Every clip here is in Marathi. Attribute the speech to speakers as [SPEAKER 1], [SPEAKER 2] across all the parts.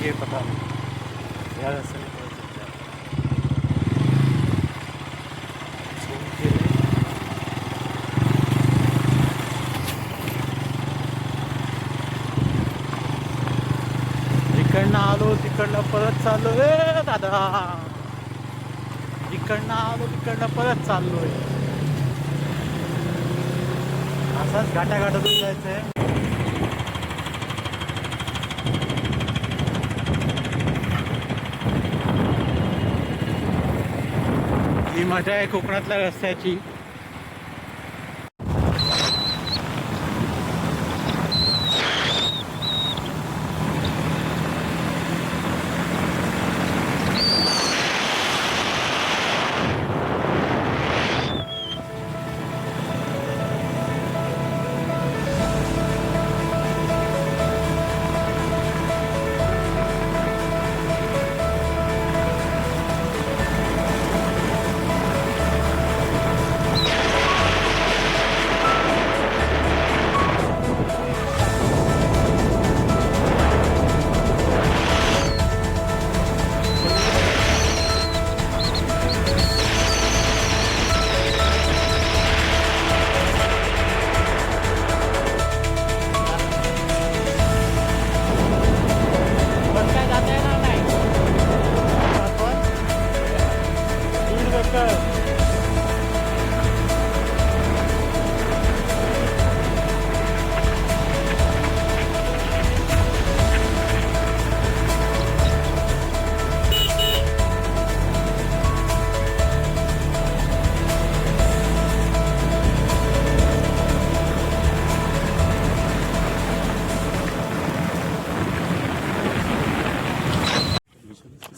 [SPEAKER 1] है पता नहीं यार असं नाही कळत सध्या. झूम केले. इकडनं आलो तिकडनं परत चाललो रे दादा. इकडनं आलो तिकडनं परत चाललोय. असाच घाटाघाटातून जायचंय. ही मजा आहे कोकणातल्या रस्त्याची.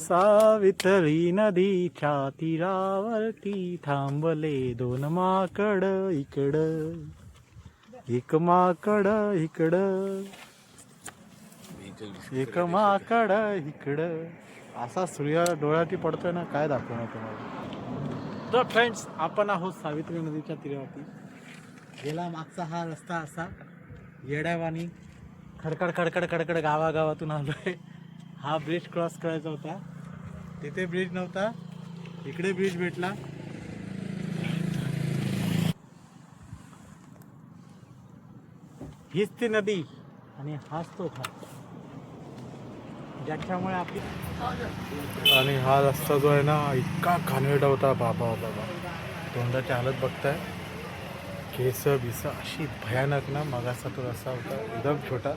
[SPEAKER 1] सावित्री नदीच्या तीरावरती थांबले दोन माकड इकडं. एक माकड इकडं. एक माकड इकडं. असा सूर्य डोळ्याती पडतोय ना, काय दाखवणार तुम्हाला. तर फ्रेंड्स, आपण आहोत सावित्री नदीच्या तीरावरती. गेला मागचा हा रस्ता असा येड्यावानी खडखड खडखड खडखड गावागावातून आलोय. हा ब्रिज क्रॉस करायचा होता, तिथे ब्रिज नव्हता, इकडे ब्रिज भेटला. हीच ती नदी आणि हाच तो घाट ज्याच्यामुळे आपली. आणि हा रस्ता जो आहे ना, इतका घाणेरडा होता बाबा बाबा. तोंडाची हालत बघताय. केस बिस अशी भयानक ना. मगाचा तो रस्ता होता एकदम छोटा.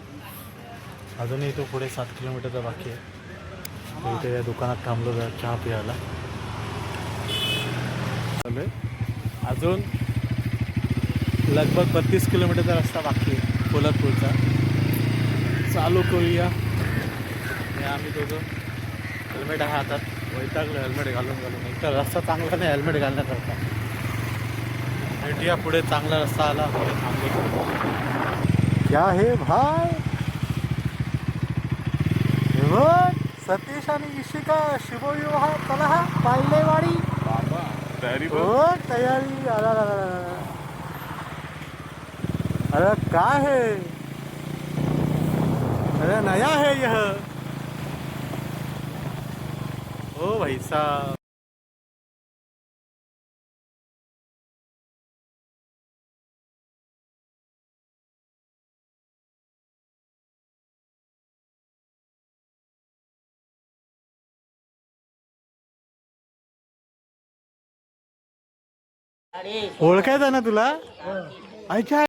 [SPEAKER 1] अजूनही तो पुढे 7 किलोमीटरचा बाकी आहे. इथे या दुकानात थांबलो जरा चहा प्यायला. अजून लगभग 32 किलोमीटरचा रस्ता बाकी आहे कोल्हापूरचा. चालू करूया. आम्ही दोघं हेल्मेट आहे हातात. वैतागलो हेल्मेट घालून घालून. एक तर रस्ता चांगला नाही हेल्मेट घालण्याकरता. भेटूया पुढे, चांगला रस्ता आला पुढे थांबलो. क्या है भाई. सतीश आणि इशिका शुभविवाह. चला हा पाहिलेवाडी तयारी. हो तयारी. अरे काय है. अरे नया है यह. ओ भाई साहब. ओळखायचं ना तुला. अच्छा.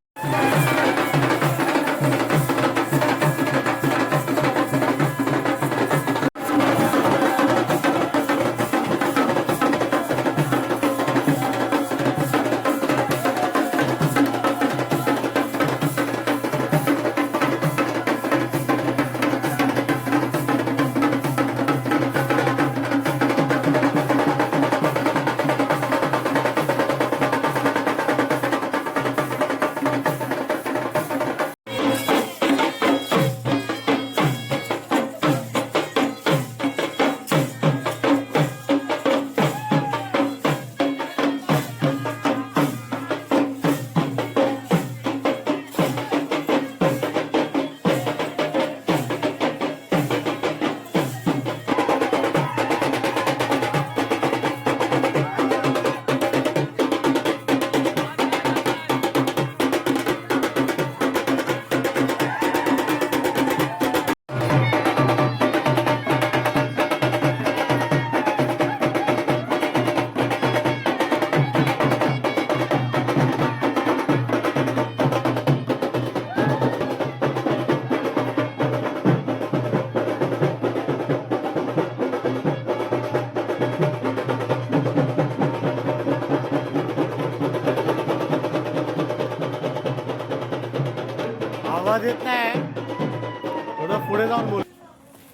[SPEAKER 1] आवाज येत नाही, थोडं पुढे जाऊन बोल.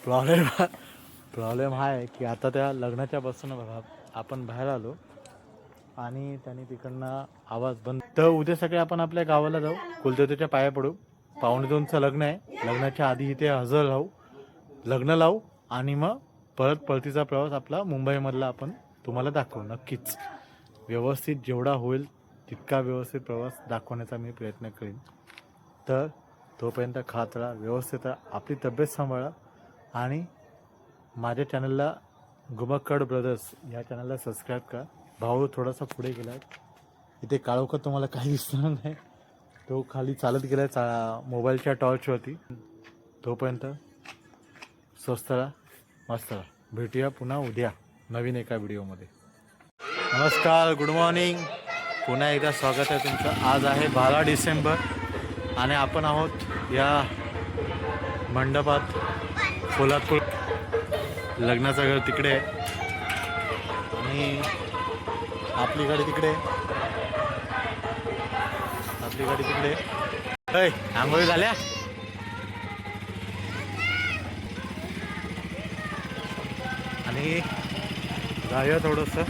[SPEAKER 1] प्रॉब्लेम हा आहे की आता त्या लग्नाच्या बसून बघा आपण बाहेर आलो आणि त्याने तिकडनं आवाज बंद. तर उद्या सकाळी आपण आपल्या गावाला जाऊ, कुलदेवतेच्या पाया पडू. 1:15चं लग्न आहे. लग्नाच्या आधी इथे हजर राहू, लग्न लावू आणि मग परतीचा प्रवास आपला मुंबईमधला आपण तुम्हाला दाखवू. नक्कीच व्यवस्थित जेवढा होईल तितका व्यवस्थित प्रवास दाखवण्याचा मी प्रयत्न करीन. तर तोपर्यंत खात राहा, व्यवस्थित राहा, आपली तब्येत सांभाळा आणि माझ्या चॅनलला गुमक्कड ब्रदर्स या चॅनलला सबस्क्राईब करा. भाऊ थोडासा पुढे गेला आहे, इथे काळोखात तुम्हाला काही दिसणार नाही, तो खाली चालत गेला आहे मोबाईलच्या टॉर्चवरती. तोपर्यंत स्वस्त राहा, मस्त राहा. भेटूया पुन्हा उद्या नवीन एका व्हिडिओमध्ये. नमस्कार, गुड मॉर्निंग, पुन्हा एकदा स्वागत आहे तुमचं. आज आहे 12 डिसेंबर आणि आपण आहोत या मंडपात. कोल्हापूर लग्नाचं घर तिकडे आहे आणि आपली गाडी तिकडे, आपली गाडी तिकडे. अय, आंघोळी झाल्या? आणि जाऊया थोडंसं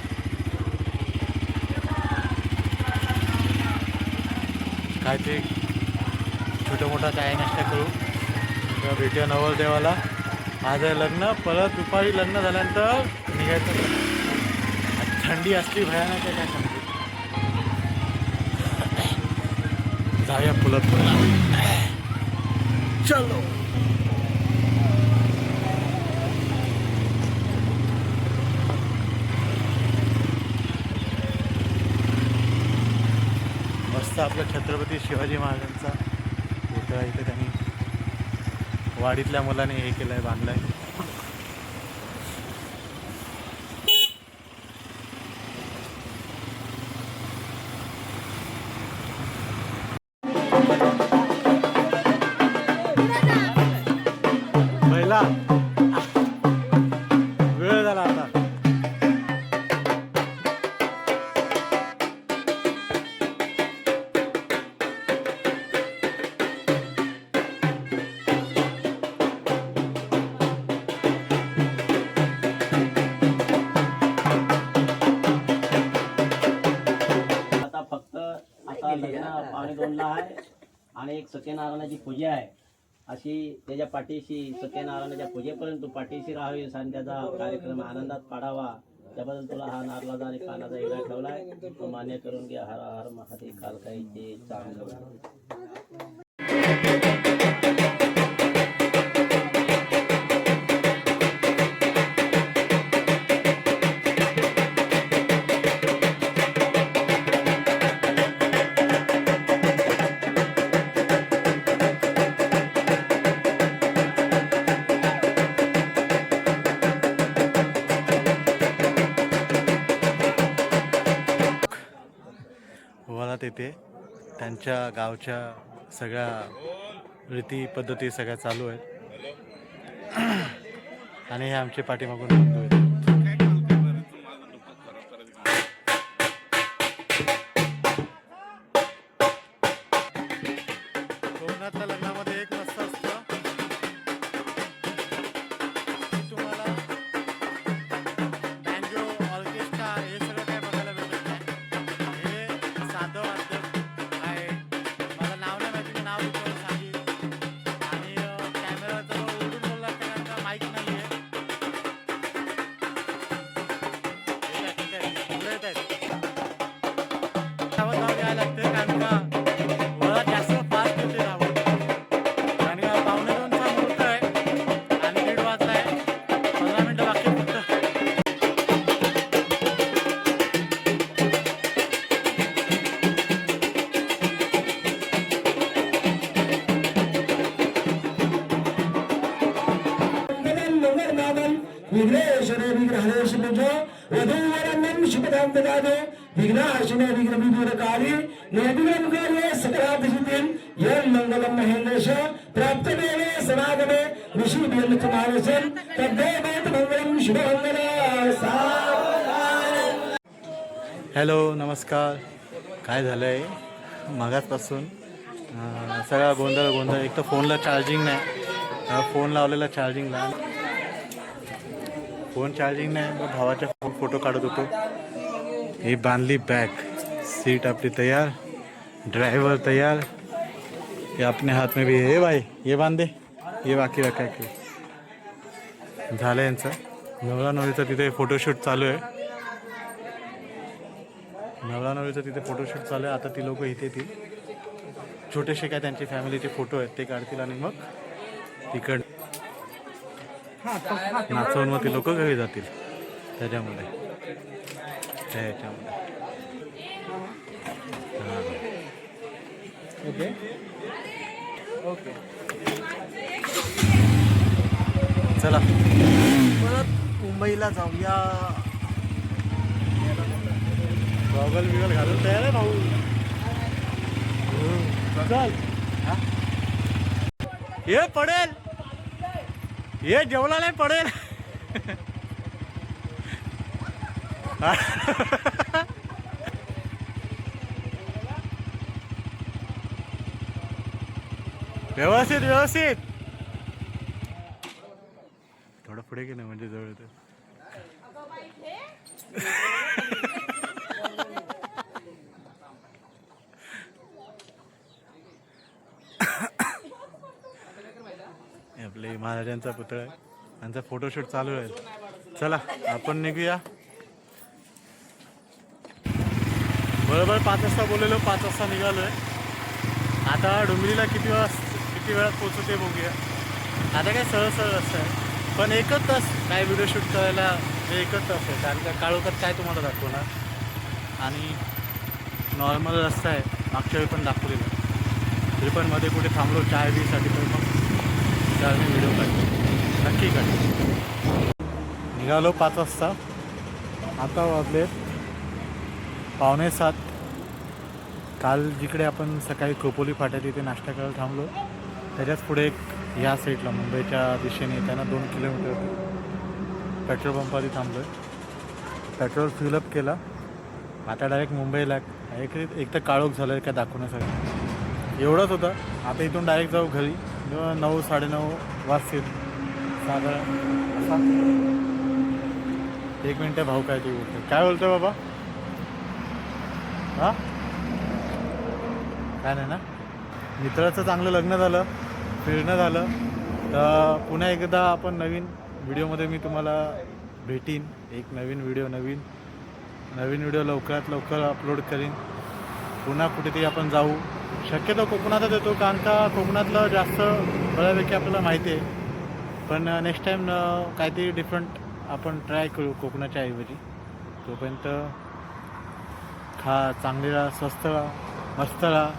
[SPEAKER 1] काय ते छोटा मोठा चाय नाश्ता करू. तर भेटूया नवरदेवाला. आज आहे लग्न, परत दुपारी लग्न झाल्यानंतर निघायचं. थंडी असली भयानक आहे काय सांगते. जाऊया पुलतपूरला, चलो. मस्त आपल्या छत्रपती शिवाजी महाराजांचा पुतळा इथे त्यांनी वाडीतल्या मुलाने हे केलं आहे, बांधलं आहे. पहिला वेळ झाला आता.
[SPEAKER 2] पावणे 2ला आहे आणि एक सत्यनारायणाची पूजा आहे. अशी त्याच्या पाठीशी सत्यनारायणाच्या पूजेपर्यंत पाठीशी राहावीस आणि त्याचा कार्यक्रम आनंदात पाडावा. त्याबद्दल तुला हा नारळाचा आणि पानाचा हिरा ठेवलाय, तो मान्य करून घ्या. हर हर महादेव. कालकाईचे चांगलं.
[SPEAKER 1] वरात येते, त्यांच्या गावच्या सगळ्या रीती पद्धती सगळ्या चालू आहेत आणि हे आमचे पाठीमागून बंधू आहेत. कोकणातल्या लग्नामध्ये एक मस्त असतं, तुम्हाला बँजो, ऑर्केस्ट्रा हे सगळं काय बघायला भेटत नाही. हे साधं वाद्य आहे, मला नाव नाही माहिती, मी नाव विचारून सांगेल. आणि कॅमेराचं उडून बोलला त्यानंतर माईक नाही आहे. पुढे येत आहेत, आवाज नाव घ्यायला लागते कारण का मला जास्त फास्ट येते आवाज. आणि 1:15चा मुहूर्त आहे आणि 1:30 वाजला आहे, 15 मिनिटं बाकी फक्त.
[SPEAKER 3] विघ्नेश्वरे विग्रहणेश पूजो वधूवरन्नं शुभदां ददातु विघ्नाशिने विघ्नविदूरकारि निर्विघ्नकार्ये सकलार्थसिद्धिं यन्मङ्गलं महेन्द्रेश प्राप्तदेवे सनातने ऋषिभिर्मुक्तमानसं तद्देवेत मङ्गलं शुभमङ्गलं सावधान.
[SPEAKER 1] हॅलो, नमस्कार. काय झालं आहे मगाचपासून सगळा गोंधळ गोंधळ. एक तर फोनला चार्जिंग नाही, फोन लावलेला चार्जिंगला, फोन चार्जिंग नाही. मग भावाच्या फोटो काढत होतो. ही बांधली बॅग, सीट आपली तयार, ड्रायव्हर तयार. ये अपने हाथ में भी है भाई, ये बांध दे, ये बाकी रखा की झालं यांचं. नवरा नवरीचं तिथे फोटोशूट चालू आहे. नवरा नवरीचं तिथे फोटोशूट चालू आहे. आता ती लोक इथे येतील, छोटेसे काय त्यांचे फॅमिलीचे फोटो आहेत ते काढतील आणि मग तिकड नाचवून मग ती लोक घरी जातील. त्याच्यामध्ये ओके ओके, चला परत मुंबईला जाऊया. गॉगल बिगल घालून तयार आहे भाऊ. चल ये पडेल, ये जेवला नाही पडेल. व्यवस्थित व्यवस्थित, थोडं पुढे गेलं म्हणजे जवळ येतं. आपले महाराजांचा पुतळा आहे, त्यांचा फोटोशूट चालू आहे. चला आपण निघूया. बरोबर 5 वाजता बोललेलो, 5 वाजता निघालो आहे. आता डोंबिवलीला किती वेळात पोचवते बघूया. आता काय सरळ सरळ रस्ता आहे, पण एकच तास काय व्हिडिओ शूट करायला हे एकच तास आहे. कारण का काळोखात काय तुम्हाला दाखवणार. आणि नॉर्मल रस्ता आहे, मागच्या वेळी पण दाखवलेला. तरी पण मध्ये कुठे थांबलो चाय बीसाठी, तर मग त्यावर मी व्हिडिओ काढतो, नक्की काढतो. निघालो 5 वाजता, आता वाजले 6:45. काल जिकडे आपण सकाळी खोपोली फाट्या तिथे नाश्ता करायला थांबलो, त्याच्याच पुढे एक ह्या साईडला मुंबईच्या दिशेने येताना 2 किलोमीटर पेट्रोल पंपावरती थांबलो आहे. पेट्रोल फिलअप केला. आता डायरेक्ट मुंबईला. एक तर काळोख झालं आहे काय दाखवण्यासाठी, एवढंच होतं. आता इथून डायरेक्ट जाऊ घरी. 9 साडेनऊ वाजतील साधारण. असा 1 मिनटं भाऊ काय तू बोलतो, काय बोलतोय बाबा? हां काय नाही ना. मित्राचं चांगलं लग्न झालं, फिरणं झालं. तर पुन्हा एकदा आपण नवीन व्हिडिओमध्ये मी तुम्हाला भेटीन. एक नवीन व्हिडिओ लवकरात लवकर अपलोड करीन. पुन्हा कुठेतरी आपण जाऊ. शक्यतो कोकणातच येतो, कारण का कोकणातलं जास्त बऱ्यापैकी आपल्याला माहिती आहे. पण नेक्स्ट टाईम काहीतरी डिफरंट आपण ट्राय करू कोकणाच्या ऐवजी. तोपर्यंत चांगली राहा, स्वस्त राहा, मस्त राहा.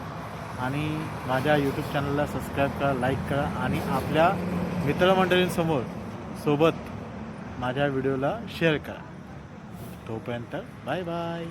[SPEAKER 1] आणि माझ्या यूट्यूब चॅनलला सबस्क्राईब करा, लाईक करा आणि आपल्या मित्रमंडळींसोबत माझ्या व्हिडिओला शेअर करा. तोपर्यंत बाय बाय.